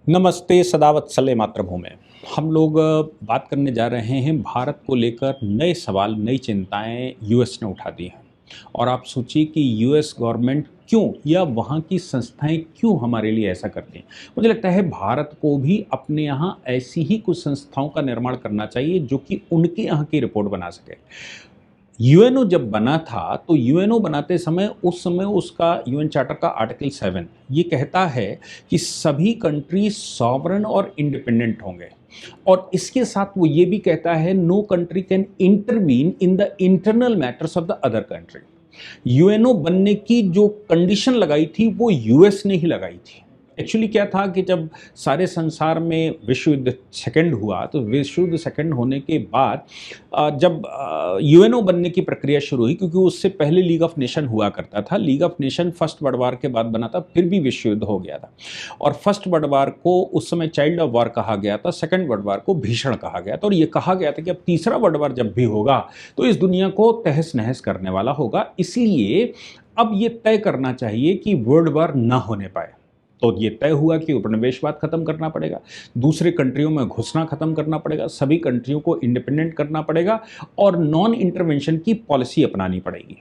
नमस्ते सदावत्सले मातृभूमि। हम लोग बात करने जा रहे हैं भारत को लेकर नए सवाल, नई चिंताएं यूएस ने उठा दी हैं। और आप सोचिए कि यूएस गवर्नमेंट क्यों या वहाँ की संस्थाएं क्यों हमारे लिए ऐसा करती हैं। मुझे लगता है भारत को भी अपने यहाँ ऐसी ही कुछ संस्थाओं का निर्माण करना चाहिए जो कि उनके यहाँ की रिपोर्ट बना सके। यूएनओ जब बना था तो यूएनओ बनाते समय उस समय उसका यूएन चार्टर का आर्टिकल 7 ये कहता है कि सभी कंट्री सॉवरन और इंडिपेंडेंट होंगे। और इसके साथ वो ये भी कहता है no country can intervene in the internal matters of the other country. UNO बनने की जो कंडीशन लगाई थी वो यूएस ने ही लगाई थी। एक्चुअली क्या था कि जब सारे संसार में विश्व युद्ध सेकंड हुआ तो विश्व युद्ध सेकंड होने के बाद जब यूएनओ बनने की प्रक्रिया शुरू हुई, क्योंकि उससे पहले लीग ऑफ नेशन हुआ करता था। League of nation first world war के बाद बना था, फिर भी विश्व युद्ध हो गया था। और फर्स्ट वर्ल्ड वार को उस समय चाइल्ड ऑफ वार कहा गया था, सेकंड वर्ल्ड वार को भीषण कहा गया था। और ये कहा गया था कि अब तीसरा वर्ल्ड वार जब भी होगा तो इस दुनिया को तहस नहस करने वाला होगा। इसलिए अब ये तय करना चाहिए कि वर्ल्ड वार ना होने पाए। तो ये तय हुआ कि उपनिवेशवाद खत्म करना पड़ेगा, दूसरे कंट्रियों में घुसना खत्म करना पड़ेगा, सभी कंट्रियों को इंडिपेंडेंट करना पड़ेगा और नॉन इंटरवेंशन की पॉलिसी अपनानी पड़ेगी।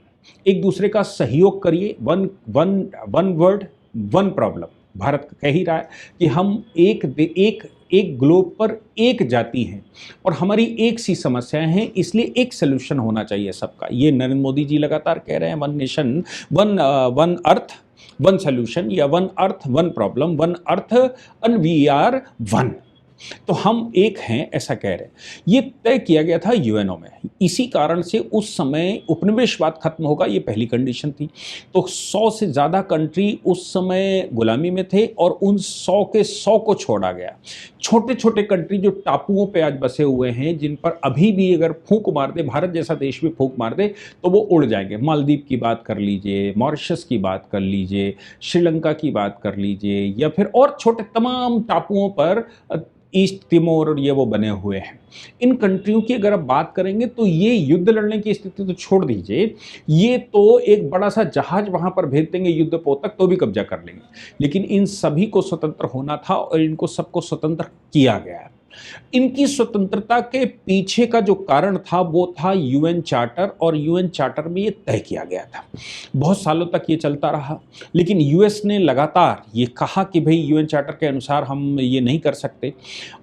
एक दूसरे का सहयोग करिए। One one one world one problem Bharat कह ही रहा है कि हम एक ग्लोब पर एक जाति हैं और हमारी एक सी समस्याएं हैं, इसलिए एक सोल्यूशन होना चाहिए सबका। ये नरेंद्र मोदी जी लगातार कह रहे हैं, one nation one earth one solution, या one earth one problem, one earth and we are one. तो हम एक हैं ऐसा कह रहे हैं। ये तय किया गया था यूएनओ में। इसी कारण से उस समय उपनिवेशवाद खत्म होगा, ये पहली कंडीशन थी। तो 100 से ज़्यादा कंट्री उस समय गुलामी में थे और उन 100 के 100 को छोड़ा गया। छोटे छोटे कंट्री जो टापुओं पे आज बसे हुए हैं, जिन पर अभी भी अगर फूंक मार दे, भारत जैसा देश भी फूंक मार दे तो वो उड़ जाएंगे। मालदीव की बात कर लीजिए, मॉरिशस की बात कर लीजिए, श्रीलंका की बात कर लीजिए, या फिर और छोटे तमाम टापुओं पर ईस्ट तिमोर और ये वो बने हुए हैं। इन कंट्रियों की अगर आप बात करेंगे तो ये युद्ध लड़ने की स्थिति तो छोड़ दीजिए, ये तो एक बड़ा सा जहाज वहां पर भेज देंगे युद्धपोत तक तो भी कब्जा कर लेंगे। लेकिन इन सभी को स्वतंत्र होना था और इनको सबको स्वतंत्र किया गया है। इनकी स्वतंत्रता के पीछे का जो कारण था वो था यूएन चार्टर, और यूएन चार्टर में ये तय किया गया था। बहुत सालों तक ये चलता रहा, लेकिन यूएस ने लगातार ये कहा कि भाई यूएन चार्टर के अनुसार हम ये नहीं कर सकते।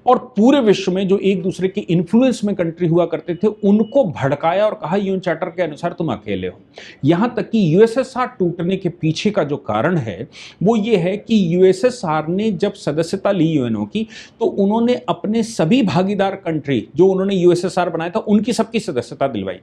और पूरे विश्व में जो एक दूसरे के इन्फ्लुएंस में कंट्री हुआ करते थे उनको भड़काया और कहा यूएन चार्टर के अनुसार तुम अकेले हो। यहां तक कि यूएसएसआर टूटने के पीछे का जो कारण है वो ये है कि यूएसएसआर ने जब सदस्यता ली यूएनओ की तो उन्होंने अपने सभी भागीदार कंट्री जो उन्होंने यूएसएसआर बनाया था उनकी सबकी सदस्यता दिलवाई।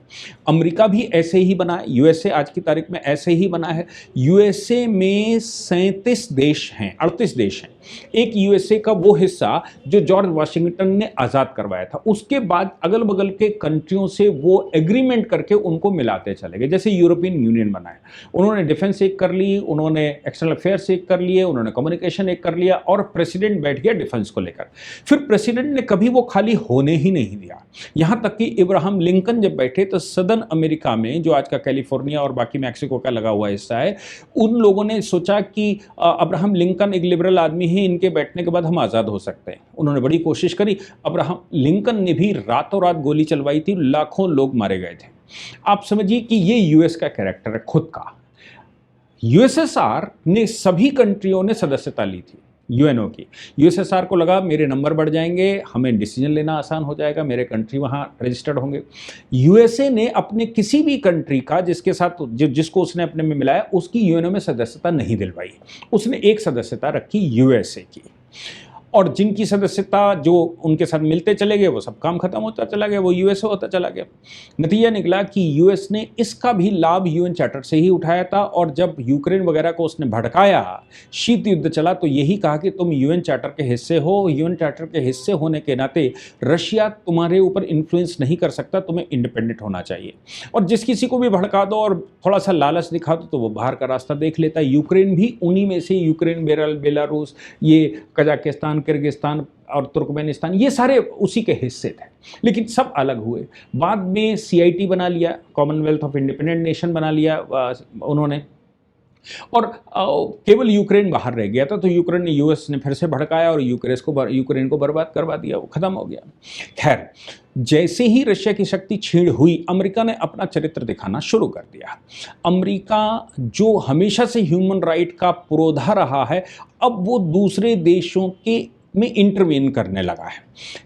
अमेरिका भी ऐसे ही बना है, यूएसए आज की तारीख में ऐसे ही बना है। यूएसए में 37 देश हैं, 38 देश हैं। एक यूएसए का वो हिस्सा जो जॉर्ज वाशिंगटन ने आज़ाद करवाया था, उसके बाद अगल बगल के कंट्रियों से वो एग्रीमेंट करके उनको मिलाते चले गए। जैसे यूरोपियन यूनियन बनाया, उन्होंने डिफेंस एक कर ली, उन्होंने एक्सटर्नल अफेयर्स एक कर लिए, उन्होंने कम्युनिकेशन एक कर लिया और प्रेसिडेंट बैठ गया डिफेंस को लेकर। फिर प्रेसिडेंट ने कभी वो खाली होने ही नहीं दिया। यहां तक कि इब्राहिम लिंकन जब बैठे तो सदर्न अमेरिका में, जो आज का कैलिफोर्निया और बाकी मैक्सिको का लगा हुआ हिस्सा है, उन लोगों ने सोचा कि अब्राहम लिंकन एक लिबरल आदमी है, इनके बैठने के बाद हम आज़ाद हो सकते हैं। उन्होंने बड़ी कोशिश करी। अब्राहम लिंकन ने भी रातों रात गोली चलवाई थी, लाखों लोग मारे गए थे। आप समझिए कि ये यूएस का कैरेक्टर है खुद का। यूएसएसआर ने सभी कंट्रियों ने सदस्यता ली थी यूएनओ की। यूएसएसआर को लगा मेरे नंबर बढ़ जाएंगे, हमें डिसीजन लेना आसान हो जाएगा, मेरे कंट्री वहाँ रजिस्टर्ड होंगे। यूएसए ने अपने किसी भी कंट्री का जिसके साथ जिसको उसने अपने में मिलाया उसकी यूएनओ में सदस्यता नहीं दिलवाई। उसने एक सदस्यता रखी यूएसए की, और जिनकी सदस्यता जो उनके साथ मिलते चले गए वो सब काम खत्म होता चला गया, वो यूएसए होता चला गया। नतीजा निकला कि यूएस ने इसका भी लाभ यूएन चार्टर से ही उठाया था। और जब यूक्रेन वगैरह को उसने भड़काया, शीत युद्ध चला, तो यही कहा कि तुम यूएन चार्टर के हिस्से हो, यूएन चार्टर के हिस्से होने के नाते रशिया तुम्हारे ऊपर इन्फ्लुएंस नहीं कर सकता, तुम्हें इंडिपेंडेंट होना चाहिए। और जिस किसी को भी भड़का दो और थोड़ा सा लालच दिखा दो तो वो बाहर का रास्ता देख लेता है। यूक्रेन भी उन्हीं में से, यूक्रेन, बेलारूस, ये कजाकिस्तान, किर्गिस्तान और तुर्कमेनिस्तान, ये सारे उसी के हिस्से थे, लेकिन सब अलग हुए। बाद में सीआईटी बना लिया, कॉमनवेल्थ ऑफ इंडिपेंडेंट नेशन बना लिया उन्होंने। और केवल यूक्रेन बाहर रह गया था, तो यूक्रेन ने यूएस ने फिर से भड़काया और यूक्रेन को बर्बाद करवा दिया, वो खत्म हो गया। खैर, जैसे ही रशिया की शक्ति छीड़ हुई, अमेरिका ने अपना चरित्र दिखाना शुरू कर दिया। अमेरिका जो हमेशा से ह्यूमन राइट का पुरोधा रहा है, अब वो दूसरे देशों के में इंटरवेन करने लगा है।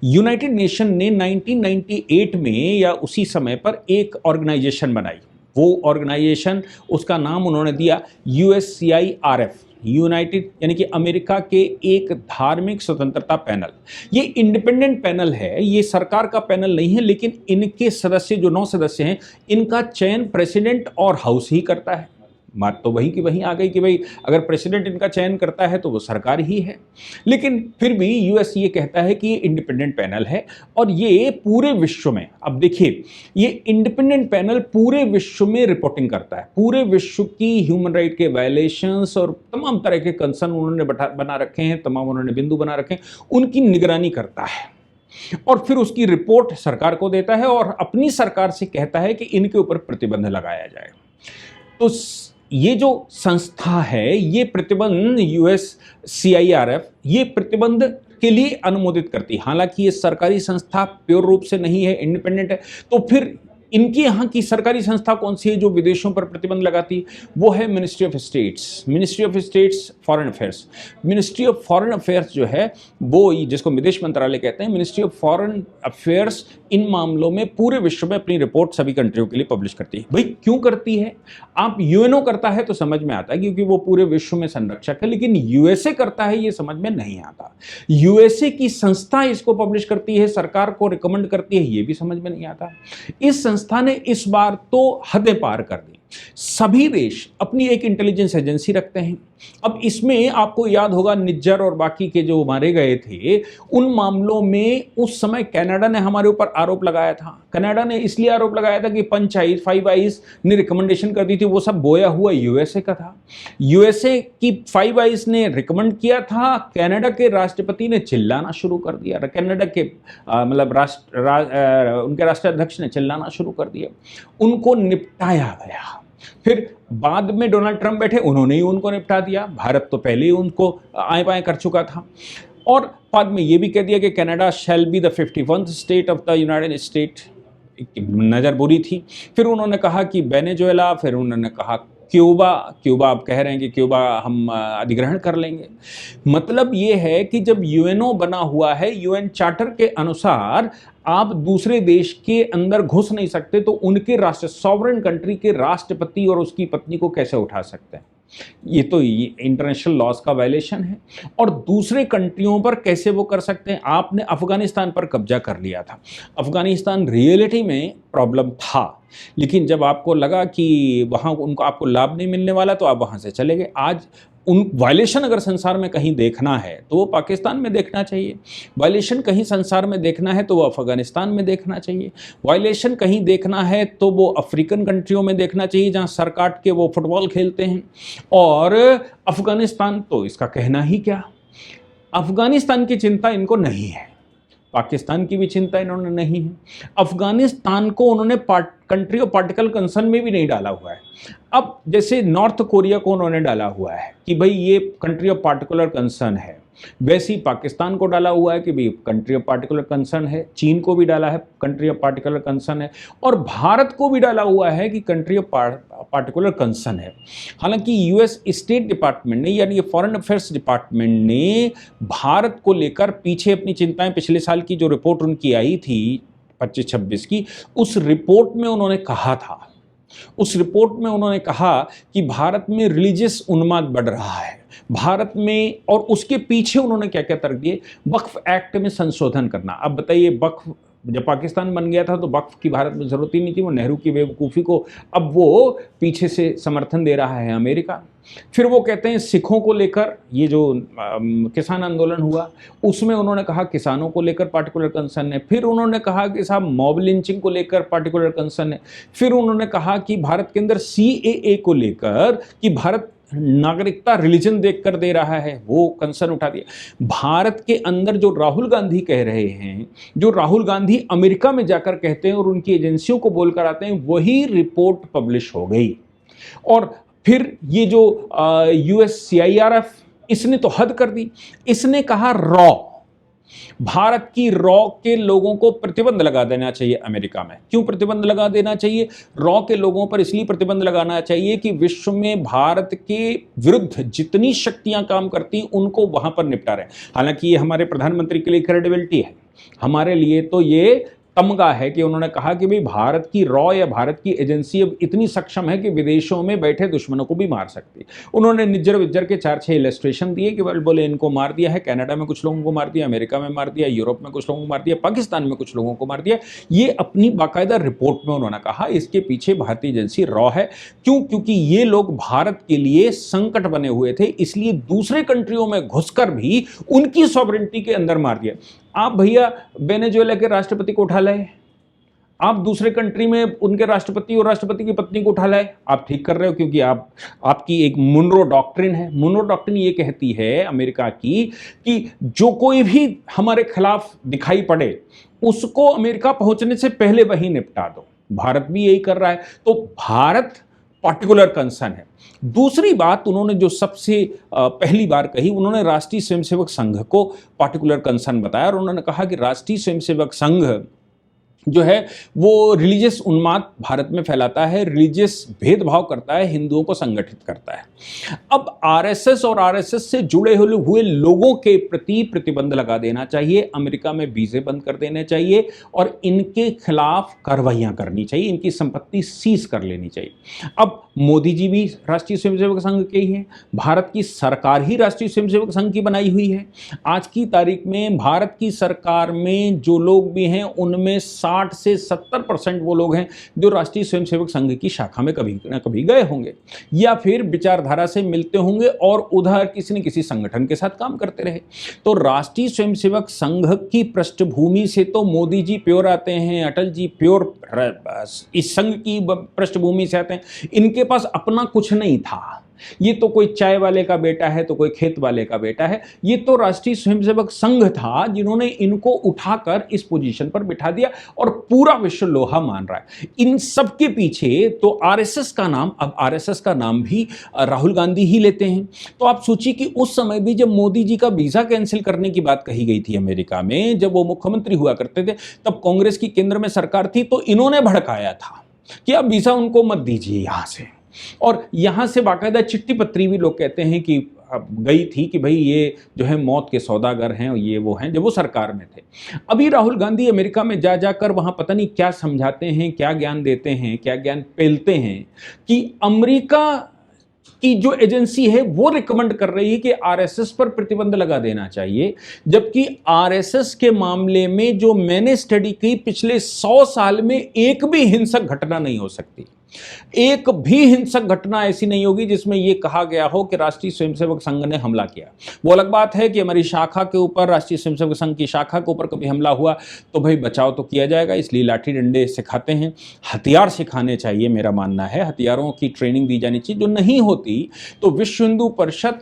यूनाइटेड नेशन ने 1998 में या उसी समय पर एक ऑर्गेनाइजेशन बनाई। वो ऑर्गेनाइजेशन, उसका नाम उन्होंने दिया USCIRF, यूनाइटेड यानी कि अमेरिका के एक धार्मिक स्वतंत्रता पैनल। ये इंडिपेंडेंट पैनल है, ये सरकार का पैनल नहीं है, लेकिन इनके सदस्य जो 9 सदस्य हैं, इनका चयन प्रेसिडेंट और हाउस ही करता है। बात तो वही की वही आ गई कि भाई अगर प्रेसिडेंट इनका चयन करता है तो वो सरकार ही है। लेकिन फिर भी यूएस ये कहता है कि ये इंडिपेंडेंट पैनल है और ये पूरे विश्व में, अब देखिए, ये इंडिपेंडेंट पैनल पूरे विश्व में रिपोर्टिंग करता है। पूरे विश्व की ह्यूमन राइट के वायलेशंस और तमाम तरह के कंसर्न उन्होंने बना रखे हैं, तमाम उन्होंने बिंदु बना रखे हैं, उनकी निगरानी करता है और फिर उसकी रिपोर्ट सरकार को देता है और अपनी सरकार से कहता है कि इनके ऊपर प्रतिबंध लगाया जाए। तो ये जो संस्था है, ये प्रतिबंध USCIRF, ये प्रतिबंध के लिए अनुमोदित करती है। हालांकि ये सरकारी संस्था प्योर रूप से नहीं है, इंडिपेंडेंट है। तो फिर इनकी यहाँ की सरकारी संस्था कौन सी है जो विदेशों पर प्रतिबंध लगाती है? वो है ministry of states foreign affairs. Ministry of foreign affairs जो है वो, जिसको विदेश मंत्रालय कहते हैं, ministry of foreign affairs in मामलों में पूरे विश्व में अपनी रिपोर्ट सभी कंट्रियों के लिए पब्लिश करती है। भाई क्यों करती है? आप यूएनओ करता है तो समझ में आता है क्योंकि वो पूरे विश्व में संरक्षक है, लेकिन यूएसए करता है ये समझ में नहीं आता। यूएसए की संस्था इसको पब्लिश करती है, सरकार को रिकमेंड करती है, ये भी समझ में नहीं आता। इस संस्था ने इस बार तो हदें पार कर दी। सभी देश अपनी एक इंटेलिजेंस एजेंसी रखते हैं। अब इसमें आपको याद होगा निज्जर और बाकी के जो मारे गए थे, उन मामलों में उस समय कनाडा ने हमारे ऊपर आरोप लगाया था। कनाडा ने इसलिए आरोप लगाया था कि पंचायत फाइव आइज ने रिकमेंडेशन कर दी थी, वो सब बोया हुआ यूएसए का था। यूएसए की फाइव आइज ने रिकमेंड किया था, कनाडा के राष्ट्रपति ने चिल्लाना शुरू कर दिया। कनाडा के मतलब उनके राष्ट्राध्यक्ष ने चिल्लाना शुरू कर दिया, उनको निपटाया गया। फिर बाद में डोनाल्ड ट्रंप बैठे, उन्होंने ही उनको निपटा दिया। भारत तो पहले ही उनको आए बाएं कर चुका था। और बाद में ये भी कह दिया कि Canada shall be the 51st state of the United state. नज़र बुरी थी। फिर उन्होंने कहा कि वेनेजुएला, फिर उन्होंने कहा क्यूबा आप कह रहे हैं कि क्यूबा हम अधिग्रहण कर लेंगे। मतलब ये है कि जब यूएनओ बना हुआ है, यूएन चार्टर के अनुसार आप दूसरे देश के अंदर घुस नहीं सकते, तो उनके सॉवरेन कंट्री के राष्ट्रपति और उसकी पत्नी को कैसे उठा सकते हैं? ये तो इंटरनेशनल लॉज का वायलेशन है। और दूसरे कंट्रियों पर कैसे वो कर सकते हैं? आपने अफगानिस्तान पर कब्जा कर लिया था। अफगानिस्तान रियलिटी में प्रॉब्लम था, लेकिन जब आपको लगा कि वहाँ उनको आपको लाभ नहीं मिलने वाला तो आप वहाँ से चले गए। आज उन वायलेशन अगर संसार में कहीं देखना है तो वो पाकिस्तान में देखना चाहिए। वायलेशन कहीं संसार में देखना है तो वो अफगानिस्तान में देखना चाहिए। वायलेशन कहीं देखना है तो वो अफ्रीकन कंट्रियों में देखना चाहिए जहाँ सर काट के वो फुटबॉल खेलते हैं। और अफगानिस्तान तो इसका कहना ही क्या, अफगानिस्तान की चिंता इनको नहीं है, पाकिस्तान की भी चिंता इन्होंने नहीं है। अफगानिस्तान को उन्होंने कंट्री ऑफ पार्टिकल कंसर्न में भी नहीं डाला हुआ है। अब जैसे नॉर्थ कोरिया को उन्होंने डाला हुआ है कि भाई ये कंट्री ऑफ पार्टिकुलर कंसर्न है, वैसे ही पाकिस्तान को डाला हुआ है कि भाई कंट्री ऑफ पार्टिकुलर कंसर्न है, चीन को भी डाला है कंट्री ऑफ पार्टिकुलर कंसर्न है, और भारत को भी डाला हुआ है कि कंट्री ऑफ पार्टिकुलर कंसर्न है। हालांकि यूएस स्टेट डिपार्टमेंट ने यानी फॉरेन अफेयर्स डिपार्टमेंट ने भारत को लेकर पीछे अपनी चिंताएं, पिछले साल की जो रिपोर्ट उनकी आई थी 25-26 की, उस रिपोर्ट में उन्होंने कहा था, उस रिपोर्ट में उन्होंने कहा कि भारत में रिलीजियस उन्माद बढ़ रहा है भारत में, और उसके पीछे उन्होंने क्या क्या तर्क दिए, वक्फ एक्ट में संशोधन करना। अब बताइए, वक्फ जब पाकिस्तान बन गया था तो वक्फ की भारत में ज़रूरत ही नहीं थी, वो नेहरू की बेवकूफ़ी को अब वो पीछे से समर्थन दे रहा है अमेरिका। फिर वो कहते हैं सिखों को लेकर ये जो किसान आंदोलन हुआ उसमें उन्होंने कहा किसानों को लेकर पार्टिकुलर कंसर्न है। फिर उन्होंने कहा कि साहब मॉब लिंचिंग को लेकर पार्टिकुलर कंसर्न है। फिर उन्होंने कहा कि भारत के अंदर CAA को लेकर कि भारत नागरिकता रिलीजन देखकर दे रहा है, वो कंसर्न उठा दिया। भारत के अंदर जो राहुल गांधी कह रहे हैं, जो राहुल गांधी अमेरिका में जाकर कहते हैं और उनकी एजेंसियों को बोलकर आते हैं, वही रिपोर्ट पब्लिश हो गई। और फिर ये जो USCIRF, इसने तो हद कर दी। इसने कहा रॉ, भारत की रॉ के लोगों को प्रतिबंध लगा देना चाहिए अमेरिका में। क्यों प्रतिबंध लगा देना चाहिए? रॉ के लोगों पर इसलिए प्रतिबंध लगाना चाहिए कि विश्व में भारत के विरुद्ध जितनी शक्तियां काम करती उनको वहां पर निपटा रहे। हालांकि ये हमारे प्रधानमंत्री के लिए क्रेडिबिलिटी है, हमारे लिए तो ये तमगा है कि उन्होंने कहा कि भाई भारत की रॉ या भारत की एजेंसी अब इतनी सक्षम है कि विदेशों में बैठे दुश्मनों को भी मार सकती है। उन्होंने निज्जर विज्जर के 4-6 इलस्ट्रेशन दिए कि बोले इनको मार दिया है, कनाडा में कुछ लोगों को मार दिया, अमेरिका में मार दिया, यूरोप में कुछ लोगों को मार दिया, पाकिस्तान में कुछ लोगों को मार दिया। ये अपनी बाकायदा रिपोर्ट में उन्होंने कहा। इसके पीछे भारतीय एजेंसी रॉ है। क्यों? क्योंकि ये लोग भारत के लिए संकट बने हुए थे, इसलिए दूसरे कंट्रियों में घुसकर भी उनकी सॉवरेंटी के अंदर मार दिया। आप भैया वेनेजुएला के राष्ट्रपति को उठा लाए, आप दूसरे कंट्री में उनके राष्ट्रपति और राष्ट्रपति की पत्नी को उठा लाए, आप ठीक कर रहे हो, क्योंकि आपकी एक मुनरो डॉक्ट्रिन है। मुनरो डॉक्ट्रिन ये कहती है अमेरिका की कि जो कोई भी हमारे खिलाफ दिखाई पड़े उसको अमेरिका पहुंचने से पहले वही निपटा दो। भारत भी यही कर रहा है, तो भारत पार्टिकुलर कंसर्न है। दूसरी बात उन्होंने जो सबसे पहली बार कही, उन्होंने राष्ट्रीय स्वयंसेवक संघ को पार्टिकुलर कंसर्न बताया और उन्होंने कहा कि राष्ट्रीय स्वयंसेवक संघ जो है वो रिलीजियस उन्माद भारत में फैलाता है, रिलीजियस भेदभाव करता है, हिंदुओं को संगठित करता है। अब आरएसएस और आरएसएस से जुड़े हुए लोगों के प्रति प्रतिबंध लगा देना चाहिए, अमेरिका में वीजे बंद कर देने चाहिए और इनके खिलाफ कार्रवाइयां करनी चाहिए, इनकी संपत्ति सीज कर लेनी चाहिए। अब मोदी जी भी राष्ट्रीय स्वयंसेवक संघ के ही हैं, भारत की सरकार ही राष्ट्रीय स्वयंसेवक संघ की बनाई हुई है। आज की तारीख में भारत की सरकार में जो लोग भी हैं उनमें 60 से 70% वो लोग हैं जो राष्ट्रीय स्वयंसेवक संघ की शाखा में कभी ना कभी गए होंगे या फिर विचारधारा से मिलते होंगे और उधर किसी न किसी संगठन के साथ काम करते रहे। तो राष्ट्रीय स्वयंसेवक संघ की पृष्ठभूमि से तो मोदी जी प्योर आते हैं, अटल जी प्योर इस संघ की पृष्ठभूमि से आते हैं। इनके पास अपना कुछ नहीं था, ये तो कोई चाय वाले का बेटा है तो कोई खेत वाले का बेटा है। ये तो राष्ट्रीय स्वयंसेवक संघ था जिन्होंने इनको उठाकर इस पोजीशन पर बिठा दिया और पूरा विश्व लोहा मान रहा है। इन सब के पीछे तो आरएसएस का नाम, अब आरएसएस का नाम भी राहुल गांधी ही लेते हैं। तो आप सोचिए कि उस समय भी जब मोदी जी का वीजा कैंसिल करने की बात कही गई थी अमेरिका में, जब वो मुख्यमंत्री हुआ करते थे, तब कांग्रेस की केंद्र में सरकार थी, तो इन्होंने भड़काया था कि अब वीजा उनको मत दीजिए यहां से। और यहां से बाकायदा चिट्ठी पत्री भी लोग कहते हैं कि गई थी कि भाई ये जो है मौत के सौदागर हैं और ये वो हैं, जब वो सरकार में थे। अभी राहुल गांधी अमेरिका में जा जाकर वहां पता नहीं क्या समझाते हैं, क्या ज्ञान देते हैं, क्या ज्ञान पेलते हैं कि अमेरिका की जो एजेंसी है वो रिकमेंड कर रही है कि आरएसएस पर प्रतिबंध लगा देना चाहिए, जबकि आरएसएस के मामले में जो मैंने स्टडी की, पिछले 100 साल में एक भी हिंसक घटना नहीं हो सकती। एक भी हिंसक घटना ऐसी नहीं होगी जिसमें यह कहा गया हो कि राष्ट्रीय स्वयंसेवक संघ ने हमला किया। वो अलग बात है कि हमारी शाखा के ऊपर, राष्ट्रीय स्वयंसेवक संघ की शाखा के ऊपर कभी हमला हुआ तो भाई बचाव तो किया जाएगा, इसलिए लाठी डंडे सिखाते हैं, हथियार सिखाने चाहिए, मेरा मानना है हथियारों की ट्रेनिंग दी जानी चाहिए। जो नहीं होती तो विश्व हिंदू परिषद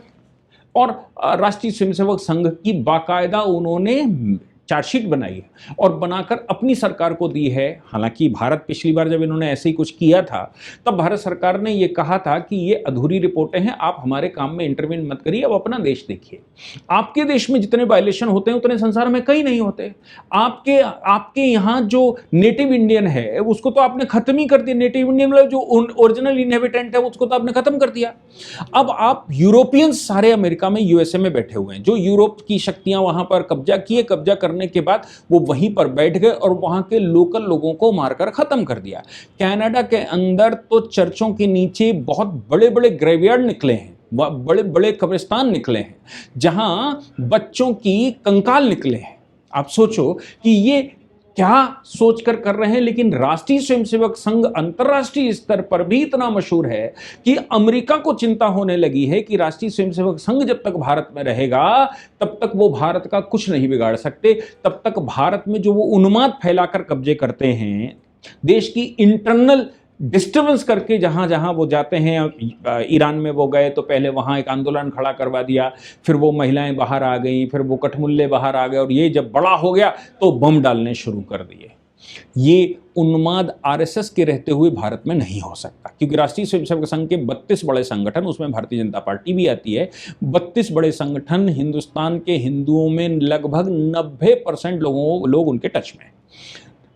और राष्ट्रीय स्वयंसेवक संघ की बाकायदा उन्होंने चार्जशीट बनाई है और बनाकर अपनी सरकार को दी है। हालांकि भारत पिछली बार जब इन्होंने ऐसे ही कुछ किया था तब भारत सरकार ने यह कहा था कि ये अधूरी रिपोर्टें हैं, आप हमारे काम में इंटरवीन मत करिए, अब अपना देश देखिए। आपके देश में जितने वायलेशन होते हैं उतने संसार में कहीं नहीं होते। आपके यहाँ जो नेटिव इंडियन है उसको तो आपने खत्म ही कर दिया, नेटिव इंडियन मतलब जो ओरिजिनल इनहेबिटेंट है उसको तो आपने खत्म कर दिया। अब आप यूरोपियंस सारे अमेरिका में, यूएसए में बैठे हुए हैं, जो यूरोप की शक्तियां वहां पर कब्जा करने के बाद वो वहीं पर बैठ गए और वहां के लोकल लोगों को मारकर खत्म कर दिया। कनाडा के अंदर तो चर्चों के नीचे बहुत बड़े बड़े ग्रेवयार्ड निकले हैं, बड़े बड़े कब्रिस्तान निकले हैं जहां बच्चों की कंकाल निकले हैं। आप सोचो कि ये क्या सोचकर कर रहे हैं। लेकिन राष्ट्रीय स्वयंसेवक संघ अंतर्राष्ट्रीय स्तर पर भी इतना मशहूर है कि अमेरिका को चिंता होने लगी है कि राष्ट्रीय स्वयंसेवक संघ जब तक भारत में रहेगा तब तक वो भारत का कुछ नहीं बिगाड़ सकते, तब तक भारत में जो वो उन्माद फैलाकर कब्जे करते हैं, देश की इंटरनल डिस्टर्बेंस करके जहां जहां वो जाते हैं। ईरान में वो गए तो पहले वहां एक आंदोलन खड़ा करवा दिया, फिर वो महिलाएं बाहर आ गई, फिर वो कठमुल्ले बाहर आ गए और ये जब बड़ा हो गया तो बम डालने शुरू कर दिए। ये उन्माद आरएसएस के रहते हुए भारत में नहीं हो सकता, क्योंकि राष्ट्रीय स्वयंसेवक संघ के 32 बड़े संगठन, उसमें भारतीय जनता पार्टी भी आती है, 32 बड़े संगठन हिंदुस्तान के हिंदुओं में लगभग 90% लोग उनके टच में हैं।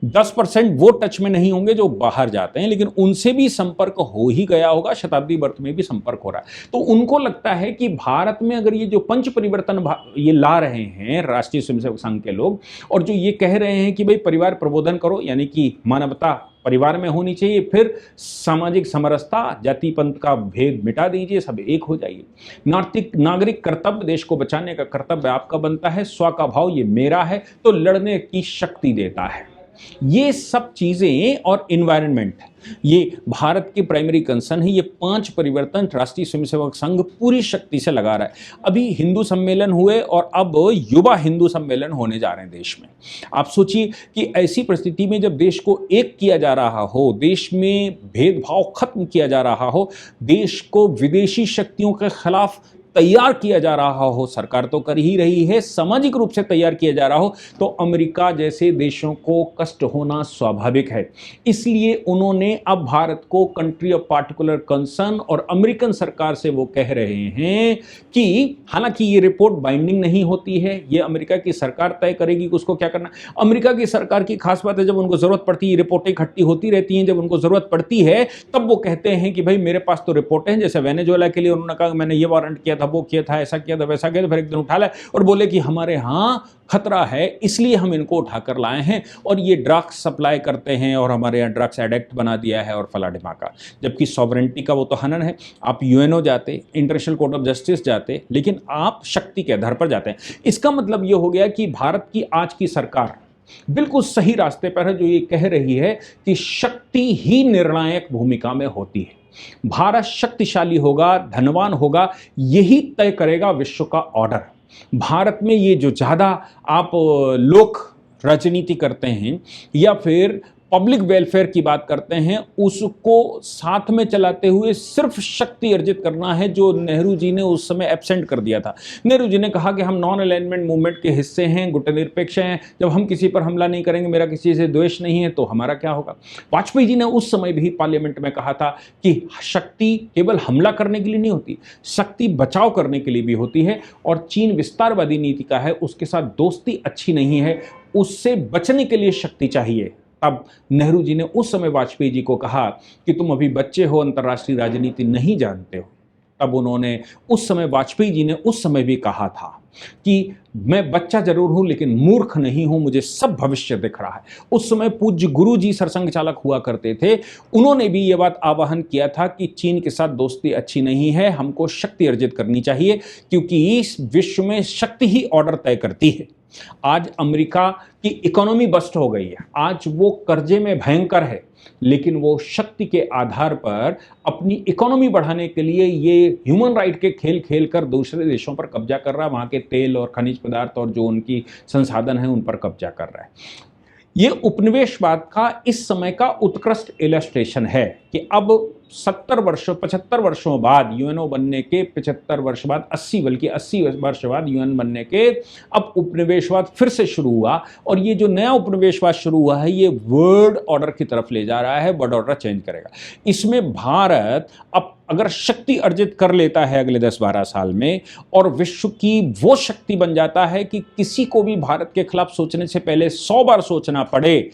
10% वो टच में नहीं होंगे जो बाहर जाते हैं, लेकिन उनसे भी संपर्क हो ही गया होगा, शताब्दी वर्ष में भी संपर्क हो रहा है। तो उनको लगता है कि भारत में अगर ये जो पंच परिवर्तन ये ला रहे हैं राष्ट्रीय स्वयंसेवक संघ के लोग, और जो ये कह रहे हैं कि भाई परिवार प्रबोधन करो, यानी कि मानवता परिवार में होनी चाहिए, फिर सामाजिक समरसता, जाति पंथ का भेद मिटा दीजिए, सब एक हो जाइए, नागरिक कर्तव्य, देश को बचाने का कर्तव्य आपका बनता है, स्व का भाव ये मेरा है, तो लड़ने की शक्ति देता है। ये सब चीजें और एनवायरनमेंट, ये भारत के प्राइमरी कंसर्न है। ये 5 परिवर्तन राष्ट्रीय स्वयंसेवक संघ पूरी शक्ति से लगा रहा है। अभी हिंदू सम्मेलन हुए और अब युवा हिंदू सम्मेलन होने जा रहे हैं देश में। आप सोचिए कि ऐसी परिस्थिति में जब देश को एक किया जा रहा हो, देश में भेदभाव खत्म किया जा रहा हो, देश को विदेशी शक्तियों के खिलाफ तैयार किया जा रहा हो, सरकार तो कर ही रही है, सामाजिक रूप से तैयार किया जा रहा हो, तो अमेरिका जैसे देशों को कष्ट होना स्वाभाविक है। इसलिए उन्होंने अब भारत को कंट्री ऑफ पार्टिकुलर कंसर्न, और अमेरिकन सरकार से वो कह रहे हैं कि हालांकि ये रिपोर्ट बाइंडिंग नहीं होती है, ये अमेरिका की सरकार तय करेगी कि उसको क्या करना। अमेरिका की सरकार की खास बात है, जब उनको जरूरत पड़ती है रिपोर्टें इकट्ठी होती रहती हैं, जब उनको जरूरत पड़ती है तब वो कहते हैं कि भाई मेरे पास तो रिपोर्टें हैं। जैसे वेनेजुएला के लिए उन्होंने कहा मैंने ये वारंट किया था, वो किया था, ऐसा किया था, वैसा किया था, फिर एक दिन उठा लाए और बोले कि हमारे यहाँ खतरा है, इसलिए हम इनको उठाकर लाए हैं और ये ड्रग्स सप्लाई करते हैं और हमारे यहाँ ड्रग्स एडिक्ट बना दिया है और फला ढिमाका। जबकि सॉवरेंटी का वो तो हनन है। आप यूएनओ जाते, इंटरनेशनल कोर्ट ऑफ जस्टिस जाते, लेकिन आप शक्ति के आधार पर जाते हैं। इसका मतलब ये हो गया कि भारत की आज की सरकार बिल्कुल सही रास्ते पर है, जो ये कह रही है कि शक्ति ही निर्णायक भूमिका में होती है। भारत शक्तिशाली होगा, धनवान होगा, यही तय करेगा विश्व का ऑर्डर। भारत में ये जो ज़्यादा आप लोक राजनीति करते हैं या फिर पब्लिक वेलफेयर की बात करते हैं, उसको साथ में चलाते हुए सिर्फ शक्ति अर्जित करना है, जो नेहरू जी ने उस समय एब्सेंट कर दिया था। नेहरू जी ने कहा कि हम नॉन अलाइनमेंट मूवमेंट के हिस्से हैं, गुटनिरपेक्ष हैं, जब हम किसी पर हमला नहीं करेंगे, मेरा किसी से द्वेष नहीं है, तो हमारा क्या होगा। वाजपेयी जी ने उस समय भी पार्लियामेंट में कहा था कि शक्ति केवल हमला करने के लिए नहीं होती, शक्ति बचाव करने के लिए भी होती है, और चीन विस्तारवादी नीति का है, उसके साथ दोस्ती अच्छी नहीं है, उससे बचने के लिए शक्ति चाहिए। तब नेहरू जी ने उस समय वाजपेयी जी को कहा कि तुम अभी बच्चे हो, अंतर्राष्ट्रीय राजनीति नहीं जानते हो। तब उन्होंने उस समय, वाजपेयी जी ने उस समय भी कहा था कि मैं बच्चा जरूर हूं लेकिन मूर्ख नहीं हूं, मुझे सब भविष्य दिख रहा है। उस समय पूज्य गुरु जी सरसंघ चालक हुआ करते थे, उन्होंने भी यह बात आह्वान किया था कि चीन के साथ दोस्ती अच्छी नहीं है, हमको शक्ति अर्जित करनी चाहिए, क्योंकि इस विश्व में शक्ति ही ऑर्डर तय करती है। आज अमेरिका की इकोनॉमी बस्ट हो गई है, आज वो कर्जे में भयंकर है, लेकिन वो शक्ति के आधार पर अपनी इकोनॉमी बढ़ाने के लिए ये ह्यूमन राइट के खेल खेलकर दूसरे देशों पर कब्जा कर रहा है, वहाँ के तेल और खनिज पदार्थ और जो उनकी संसाधन है उन पर कब्जा कर रहा है। ये उपनिवेशवाद का इस समय का उत्कृष्ट इलस्ट्रेशन है कि अब 75 वर्षों बाद, यूएनओ बनने के 75 वर्ष बाद, 80 बल्कि 80 वर्ष बाद यूएन बनने के अब उपनिवेशवाद फिर से शुरू हुआ, और ये जो नया उपनिवेशवाद शुरू हुआ है ये वर्ल्ड ऑर्डर की तरफ ले जा रहा है, वर्ल्ड ऑर्डर चेंज करेगा। इसमें भारत अब अगर शक्ति अर्जित कर लेता है अगले 10-12 साल में, और विश्व की वो शक्ति बन जाता है कि किसी को भी भारत के खिलाफ सोचने से पहले 100 बार सोचना पड़े,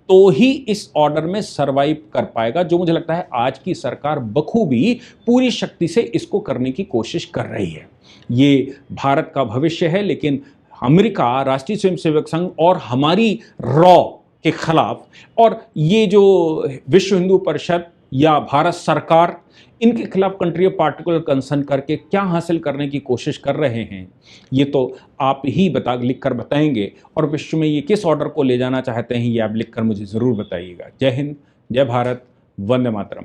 तो ही इस ऑर्डर में सरवाइव कर पाएगा, जो मुझे लगता है आज की सरकार बखूबी पूरी शक्ति से इसको करने की कोशिश कर रही है। ये भारत का भविष्य है, लेकिन अमेरिका, राष्ट्रीय स्वयंसेवक संघ और हमारी रॉ के खिलाफ, और ये जो विश्व हिंदू परिषद या भारत सरकार, इनके खिलाफ कंट्री ऑफ पार्टिकुलर कंसर्न करके क्या हासिल करने की कोशिश कर रहे हैं, ये तो आप ही लिखकर बताएंगे, और विश्व में ये किस ऑर्डर को ले जाना चाहते हैं ये आप लिखकर मुझे ज़रूर बताइएगा। जय हिंद, जय भारत, वंदे मातरम।